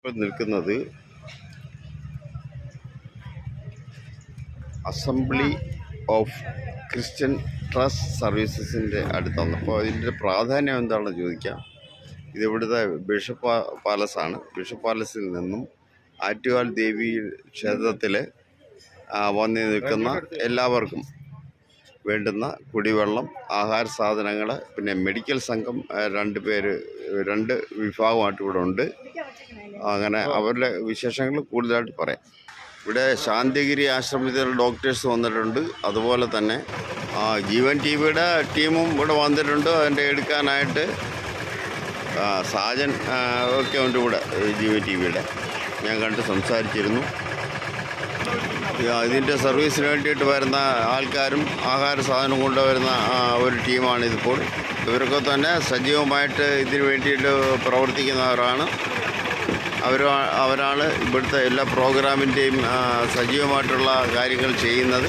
ഇപ്പോൾ നിൽക്കുന്നത് assembly of Christian trust സർവീസസിൻ്റെ അടുത്താണ്. അപ്പോൾ ഇതിൻ്റെ പ്രാധാന്യം എന്താണെന്ന് ചോദിക്കാം. ഇതിവിടുത്തെ ബിഷപ്പ് പാലസാണ്. ബിഷപ്പ് പാലസിൽ നിന്നും ആറ്റുകാൽ ദേവി ക്ഷേത്രത്തിൽ വന്നു നിൽക്കുന്ന എല്ലാവർക്കും വേണ്ടുന്ന കുടിവെള്ളം, ആഹാര സാധനങ്ങൾ, പിന്നെ മെഡിക്കൽ സംഘം രണ്ട് വിഭാഗമായിട്ട് ഇവിടെ ഉണ്ട്. അങ്ങനെ അവരുടെ വിശേഷങ്ങൾ കൂടുതലായിട്ട് പറയാം. ഇവിടെ ശാന്തിഗിരി ആശ്രമത്തിൽ ഡോക്ടേഴ്സ് വന്നിട്ടുണ്ട്. അതുപോലെ തന്നെ ജീവൻ ടി വിയുടെ ടീമും ഇവിടെ വന്നിട്ടുണ്ട്. അതിൻ്റെ എടുക്കാനായിട്ട് സാജൻ ഒക്കെ ഉണ്ട് ഇവിടെ. ജീവൻ ടി വിയുടെ ഞാൻ കണ്ട് സംസാരിച്ചിരുന്നു. ഇതിൻ്റെ സർവീസിന് വേണ്ടിയിട്ട് വരുന്ന ആൾക്കാരും ആഹാര സാധനം കൊണ്ടുവരുന്ന ഒരു ടീമാണിതിപ്പോൾ. ഇവരൊക്കെ തന്നെ സജീവമായിട്ട് ഇതിന് വേണ്ടിയിട്ട് പ്രവർത്തിക്കുന്നവരാണ്. അവരാണ് ഇവിടുത്തെ എല്ലാ പ്രോഗ്രാമിൻ്റെയും സജീവമായിട്ടുള്ള കാര്യങ്ങൾ ചെയ്യുന്നത്.